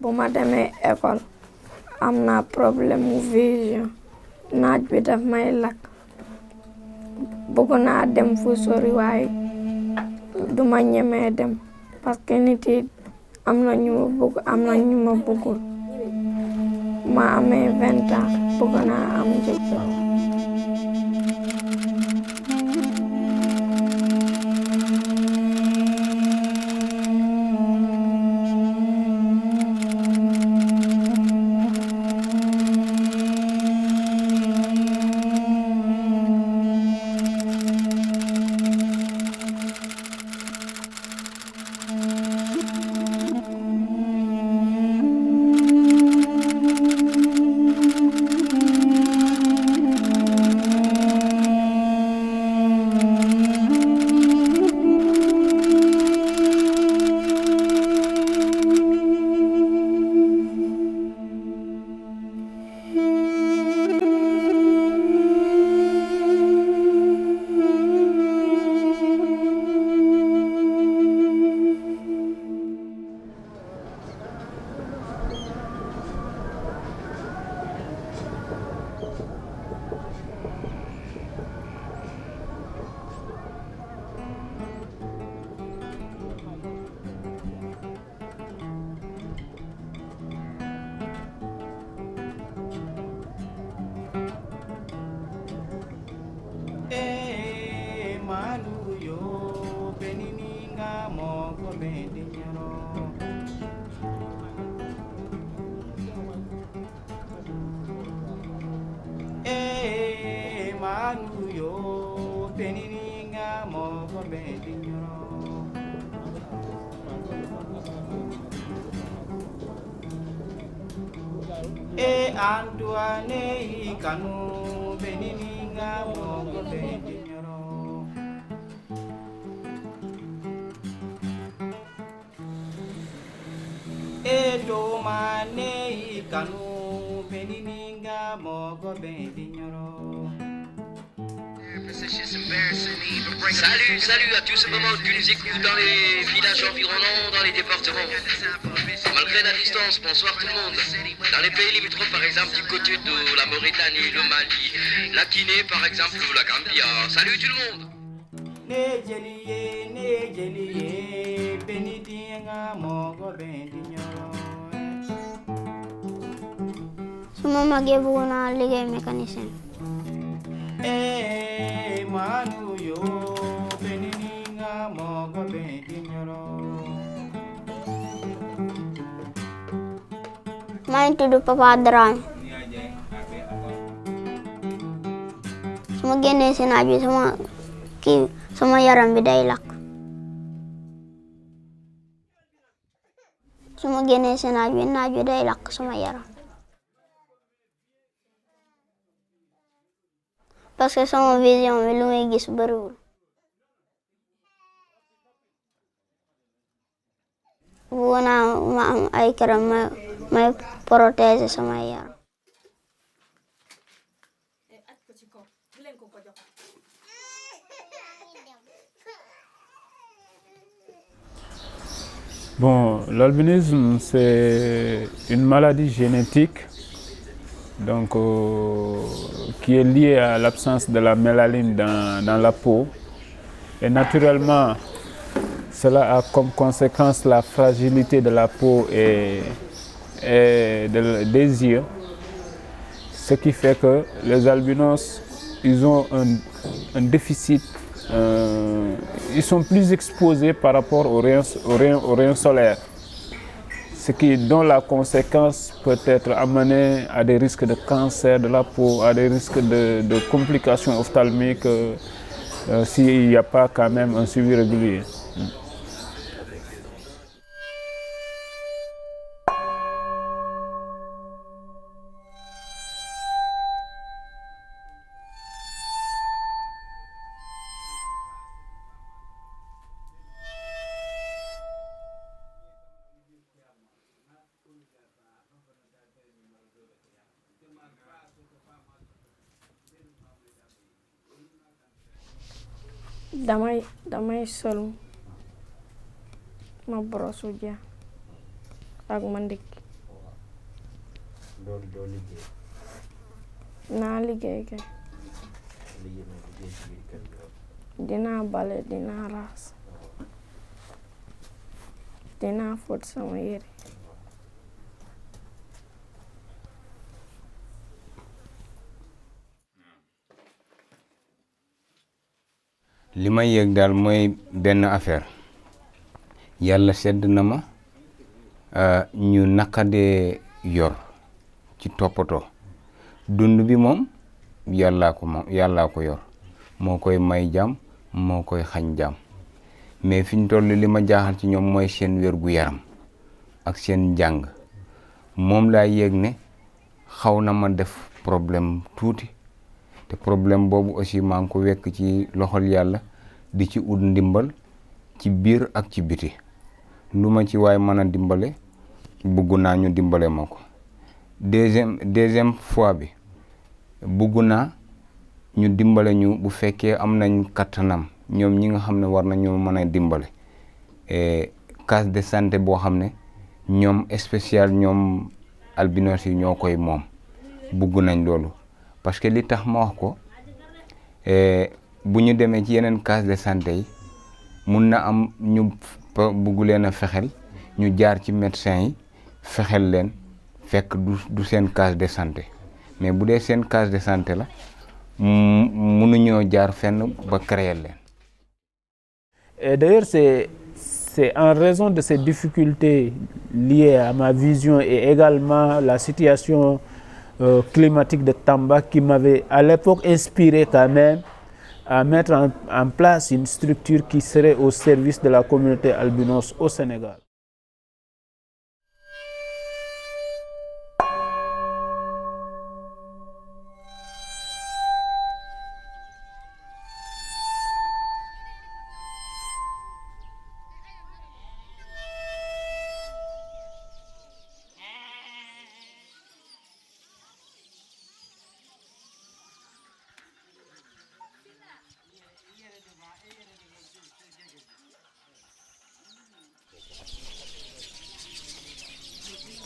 bu ma demee école am naa problème mu vision naaj bi daf may lakk bëgg naa dem fu sori waaye duma ñemee dem parce que nit yi am na ñu ma bëgg am na ñu ma bëggul ma amee 20 ans bëgg naa am jëkkër. Antoine kanu benininga mogo beninyoro domane kanu benininga mogo beninyoro. Salut à tous ceux qui nous écoutent dans les villages environnants, dans les départements. Malgré la distance, bonsoir tout le monde. Dans les pays limitrophes, par exemple, du côté de la Mauritanie, le Mali, la Guinée, par exemple, ou la Gambia. Salut tout le monde. Suma magee bëgg naa liggéey mécanicien. Manu yo benininga mogo beninyoro. maa ngi tudd Papa Dramé. su ma génnee si naaj bi sama yaram bi day lakk. su ma génnee si naaj bi day lakk sama yaram. parce que sama vision bi lu may gis bariwul. bëgg naa ma am ay këram may protéger sama yaram. Bon, l'albinisme, c'est une maladie génétique donc, qui est liée à l'absence de la mélanine dans la peau. Et naturellement, cela a comme conséquence la fragilité de la peau et des yeux. Ce qui fait que les albinos, ils ont un déficit. Ils sont plus exposés par rapport aux rayons solaires, dont la conséquence peut être amenée à des risques de cancer de la peau, à des risques de complications ophtalmiques s'il n'y a pas quand même un suivi régulier. damay sol ma brosu ja ak ma ndikki doo liggéey. naa liggéey kay. liggéey ci biir kër gi. dinaa bale dinaa raxas dinaa fóot sama yére. li may yëg daal mooy benn affaire yàlla sedd na ma ñu naqadee yor ci toppatoo dund bi moom yàllaa ko yor moo koy may jàmm moo koy xañ jàmm mais fi ñu toll li ma jaaxal ci ñoom mooy seen wér gu yaram ak seen njàng moom laa yëg ne xaw na ma def problème tuuti te problème boobu aussi maa ngi ko wekk ci loxol yàlla di ci ut ndimbal ci biir ak ci biti lu ma ci waay mën a dimbale bugg naa ñu dimbale ma ko deuxième fois bi bugg naa ñu dimbale ñu bu fekkee am nañ kattanam ñoom ñi nga xam ne war nañu mën a dimbale case de santé boo xam ne ñoom spécial ñoom albinos yi ñoo koy moom bugg nañ loolu parce que li tax ma wax ko bu ñu demee ci yeneen case de santé yi mun na am ñu bugg leen a fexel ñu jaar ci médecin yi fexel leen fekk du seen case de santé mais bu dee seen case de santé la mënuñoo jaar fenn ba créer leen. Et d'ailleurs, c'est en raison de ces difficultés liées à ma vision et également la situation climatique de Tamba qui m'avait à l'époque inspiré quand même à mettre en place une structure qui serait au service de la communauté albinos au Sénégal.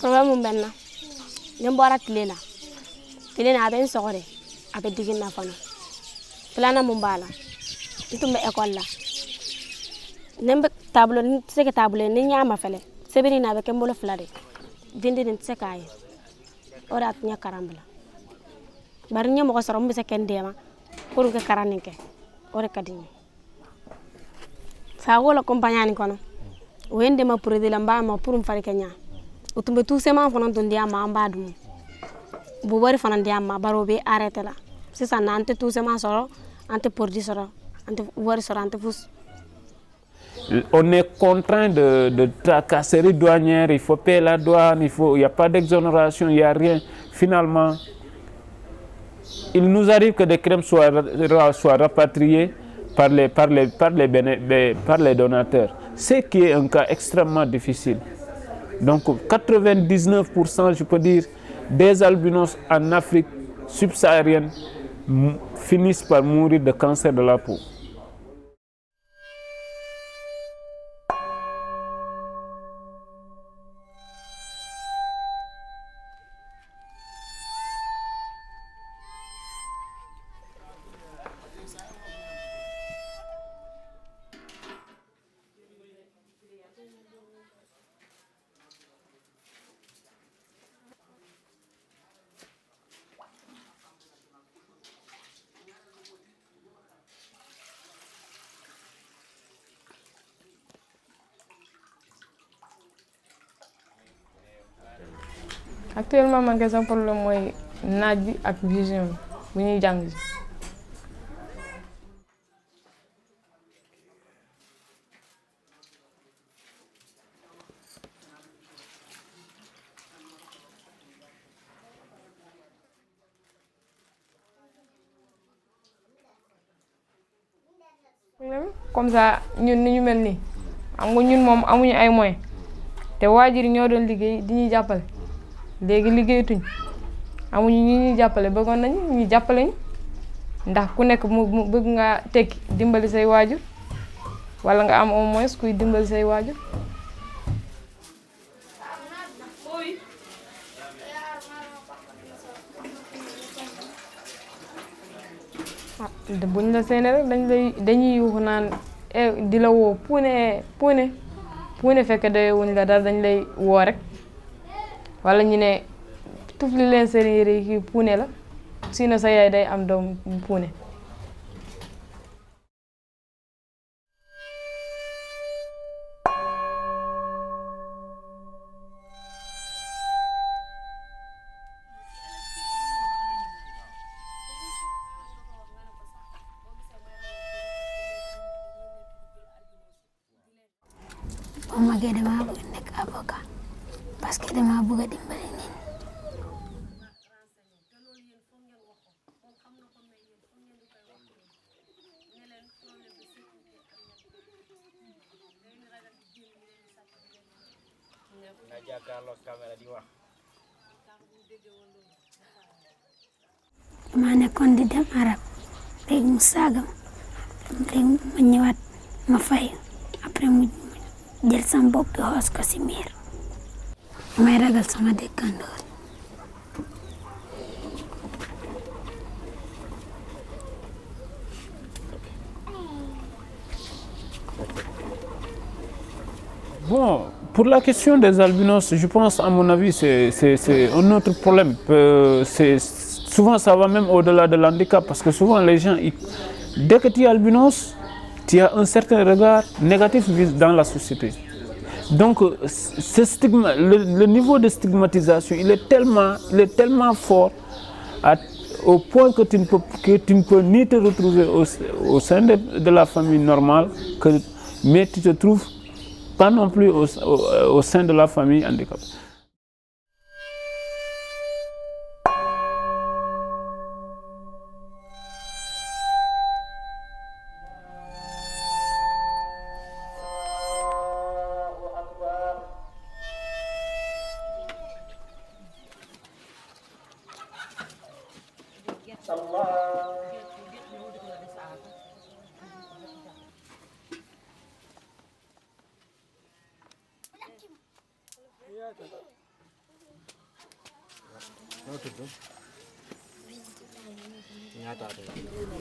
Problème benna nem bora tilena aben sokore abe digina fana plana mumbala ntumbe école la nembe tableau ni seke tableau ni nyama fele sebiri na be kembolo flade dindi ni sekaay ora nya karambla bar nyamo ko sorom be sekendema pour que karaninke ore kadini sa wala compagnie kono wende ma pour de la mbama pour mfari kenya utumbe tout sema fana dondia ma ambadum bu bari fana dia ma barobe arrêté la c'est ça nante tout sema soro ante pordi soro ante wari soro ante fous. On est contraint de tracasserie douanière, il faut payer la douane, il n'y a pas d'exonération, il n'y a rien. Finalement, il nous arrive que des crèmes soient rapatriés par les donateurs, ce qui est un cas extrêmement difficile. Donc 99%, je peux dire, des albinos en Afrique subsaharienne finissent par mourir de cancer de la peau. Actuellement man kay sama problème mooy naaj bi ak vision bu ñuy jàng ji. Comme ça ñun ni ñu mel nii xam nga ñun moom amuñu ay moyens te waajur ñoo doon liggéey di ñuy jàppale. léegi liggéeyatuñ amuñu ñu ñuy jàppale bëggoon nañu ñu jàppale ñu ndax ku nekk mu bëgg nga tekki dimbali say waajur wala nga am au moins kuy dimbali say waajur. buñ la séenee rek dañuy yuuxu naan di la woo puune fekk doye wuñ la dara dañ lay woo rek wala ñu ne tufli leen seen yére yi kii puune la sinon sa yaay day am doom puune. Magee dama bëgg nekk avocat parce que dama bëgg a dimbali nit. Dama nekkoon di dem Arab léegi mu saagam léegi ma ñëwaat ma fay après mu jël sama bopp bi xoos ko si miir may ragal sama dëkkandoor. Bon, pour la question des albinos, je pense, à mon avis, c'est un autre problème. Souvent, ça va même au-delà de l'handicap, parce que souvent, les gens, dès que tu es albinos, tu as un certain regard négatif dans la société. Donc, le niveau de stigmatisation, il est tellement fort au point que tu ne peux ni te retrouver au sein de la famille normale, mais tu te trouves pas non plus au sein de la famille handicapée.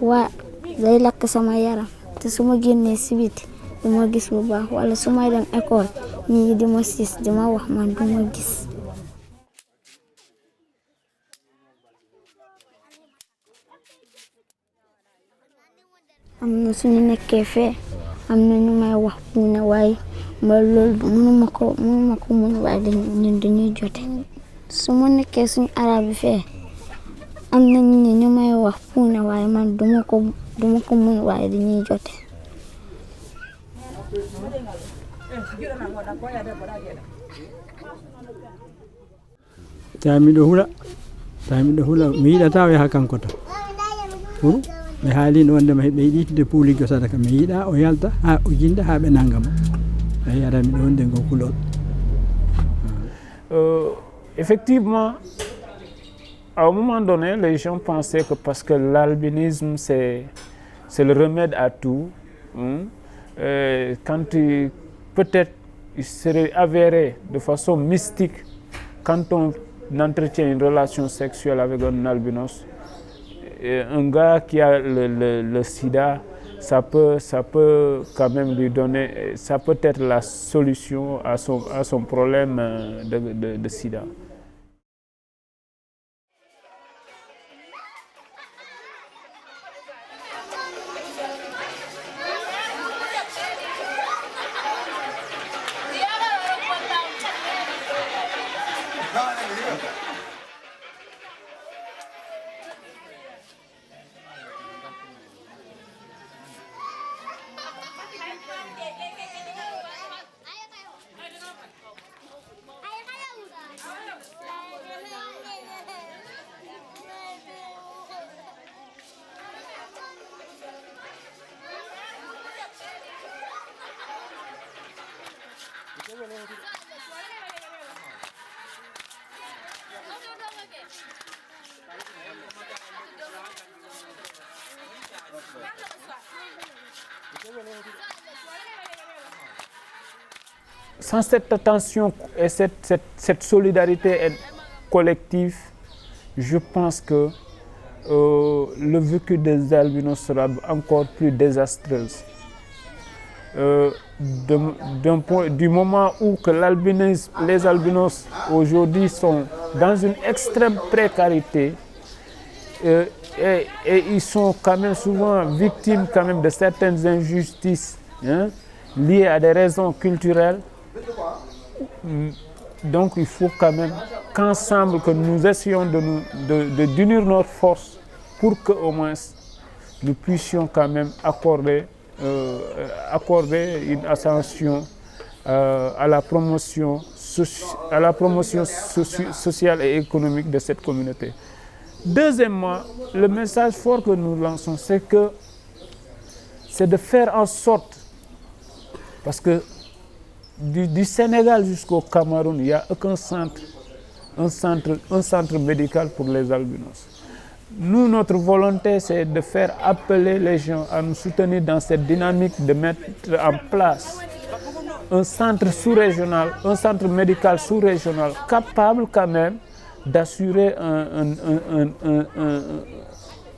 waa day lakk sama yaram te su ma génnee si biti du ma gis bu baax wala su may dem école ñi di ma siis di ma wax man du ma gis. am na suñu nekkee fee am na ñu may wax puune waaye ma loolu mënuma ko mun waaye ñun dañuy jote. su ma nekkee suñu arab bi fee am na ñu may wax puune waaye man duma ko mun waaye dañuy jote. Tamiɗo hula mi yiɗata o yaha kanko tan pour ɓe haalino wondema ɓe yiɗi ittude puuliggo sadaka mi yiɗa o yalta ha o jinda ha ɓe naggamo ayi ara miɗo wonde ngo kulol. Effectivement, à un moment donné, les gens pensaient que parce que l'albinisme, c'est le remède à tout, quand peut-être il serait avéré de façon mystique, quand on entretient une relation sexuelle avec un albinos, un gars qui a le sida, ça peut quand même lui donner, ça peut être la solution à son problème de sida. Sans cette attention et cette solidarité collective, je pense que le vécu des albinos sera encore plus désastreuse. Du moment où que les albinos aujourd'hui sont dans une extrême précarité et ils sont quand même souvent victimes quand même de certaines injustices liées à des raisons culturelles. Donc il faut quand même qu'ensemble que nous essayons d'unir notre force pour que au moins nous puissions quand même accorder une attention à la promotion sociale et économique de cette communauté. Deuxièmement, le message fort que nous lançons, c'est de faire en sorte, parce que du Sénégal jusqu'au Cameroun, il n'y a aucun centre médical pour les albinos. Nous, notre volonté, c'est de faire appeler les gens à nous soutenir dans cette dynamique de mettre en place un centre sous-régional, un centre médical sous-régional capable quand même d'assurer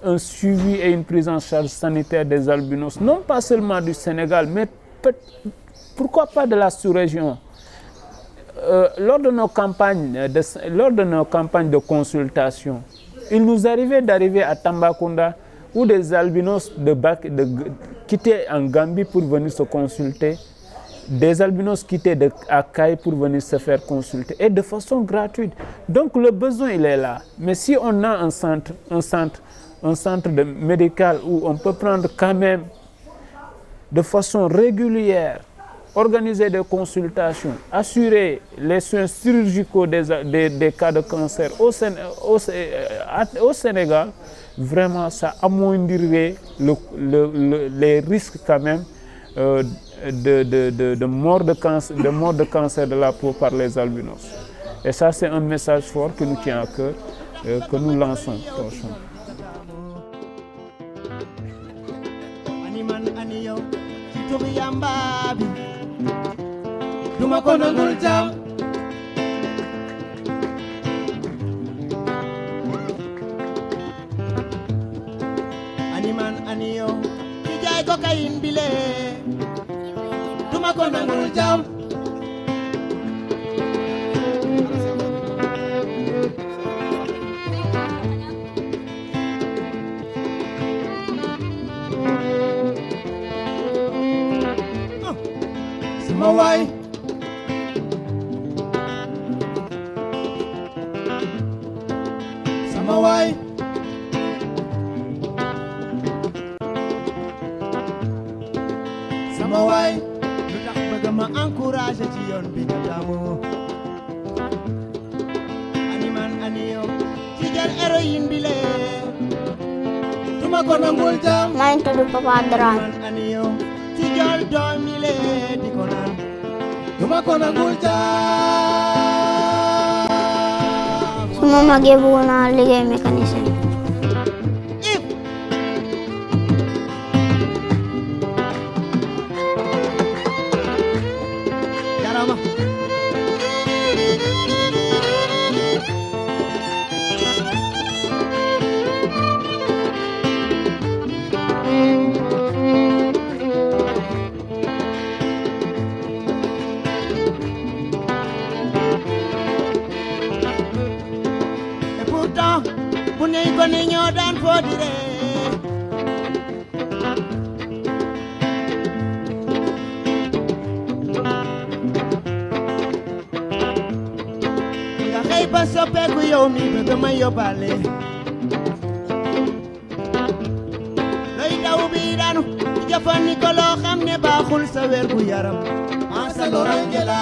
un suivi et une prise en charge sanitaire des albinos, non pas seulement du Sénégal, mais pourquoi pas de la sous-région. Lors de nos campagnes de consultation, il nous arrivait d'arriver à Tambacounda où des albinos quittaient en Gambie pour venir se consulter, des albinos quittaient à Kaï pour venir se faire consulter et de façon gratuite. Donc le besoin il est là. Mais si on a un centre médical où on peut prendre quand même de façon régulière, organiser des consultations, assurer les soins chirurgicaux des cas de cancer au Sénégal, vraiment ça amoindrirait les risques quand même de mort de cancer de la peau par les albinos. Et ça c'est un message fort qui nous tient à cœur, que nous lançons. Duma ko nangul jam Animan aniyo ki jaay cocaïne bile Duma ko nangul jam Sama waay Sama waay Sama waay lu tax bëgg ma encouragé ci yoon bi nga taamu Animan aniyo ci jël héroïne bi lee duma ko nangul jam maa ngi tudd Papa Dramé Animan aniyo ci jël doom yi lee di ko naan duma ko nangul jam su ma màggee bëgg naa liggéey mécanicien jarama bu ney ko ni ñoo daan foo dire nga xëy ba soppeeku yow mi bëgg ma yóbbaale looy daw bi daanu jëfandikoo loo xam ne baaxul sa wér gu yaram en sa lorange la